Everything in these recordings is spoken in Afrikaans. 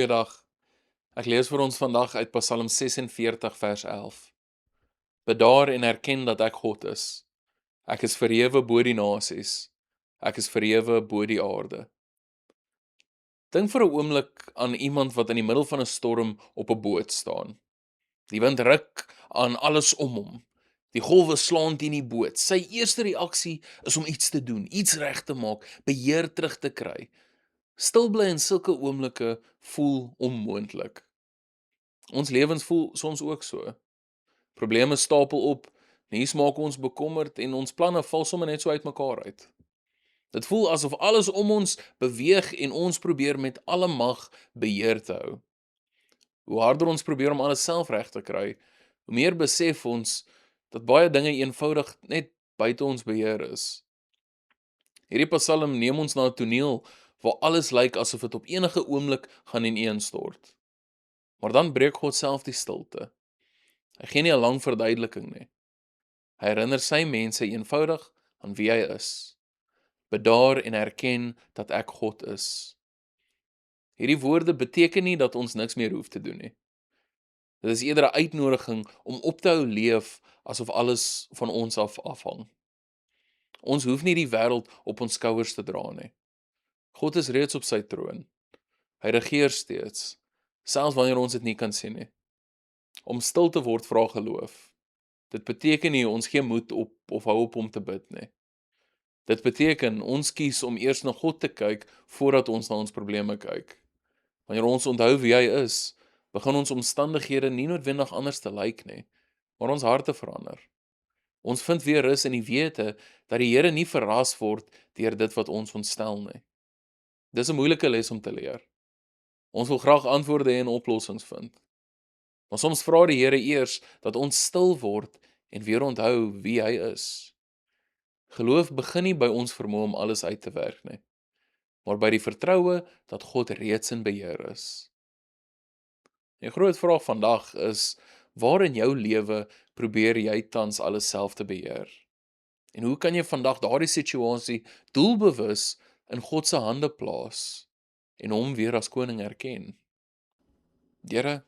Goeiedag. Ek lees vir ons vandag uit Psalm 46 vers 11. Bedaar en erken dat ek God is. Ek is verhewe bo die nasies. Ek is verhewe bo die aarde. Dink vir 'n oomblik aan iemand wat in die middel van 'n storm op 'n boot staan. Die wind ruk aan alles om hom. Die golwe slaan teen die boot. Sy eerste reaksie is om iets te doen, iets reg te maak, beheer terug te kry. Stil bly in sulke oomblikke voel onmoontlik. Ons lewens voel soms ook so. Probleme stapel op, nuus maak ons bekommerd en ons planne val sommer net so uitmekaar uit. Dit voel asof alles om ons beweeg en ons probeer met alle mag beheer te hou. Hoe harder ons probeer om alles self reg te kry, hoe meer besef ons dat baie dinge eenvoudig net buite ons beheer is. Hierdie Psalm neem ons na 'n toneel waar alles lyk asof dit op enige oomblik gaan ineenstort. Maar dan breek God self die stilte. Hy gee nie 'n lang verduideliking nie. Hy herinner sy mense eenvoudig aan wie hy is. Bedaar en erken dat ek God is. Hierdie woorde beteken nie dat ons niks meer hoef te doen nie. Dit is eerder 'n uitnodiging om op te hou leef asof alles van ons af afhang. Ons hoef nie die wêreld op ons skouers te dra nie. God is reeds op sy troon. Hy regeer steeds, selfs wanneer ons dit nie kan sien nie. Om stil te word vra geloof. Dit beteken nie ons gee moed op of hou op om te bid nie. Dit beteken ons kies om eers na God te kyk voordat ons na ons probleme kyk. Wanneer ons onthou wie hy is, begin ons omstandighede nie noodwendig anders te lyk nie, maar ons harte verander. Ons vind weer rus in die wete dat die Here nie verras word deur dit wat ons ontstel nie. Dis 'n moeilike les om te leer. Ons wil graag antwoorde en oplossings vind. Maar soms vra die Here eers dat ons stil word en weer onthou wie hy is. Geloof begin nie by ons vermoë om alles uit te werk nie, maar by die vertroue dat God reeds in beheer is. Die groot vraag vandag is, waar in jou lewe probeer jy tans alles self te beheer? En hoe kan jy vandag daardie situasie doelbewus in God se hande plaas en hom weer as koning erken? Here,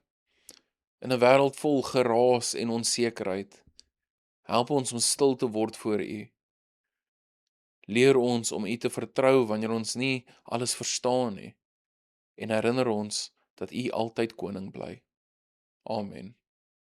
in 'n wêreld vol geraas en onsekerheid, help ons om stil te word voor U. Leer ons om U te vertrou wanneer ons nie alles verstaan nie en herinner ons dat U altyd koning bly. Amen.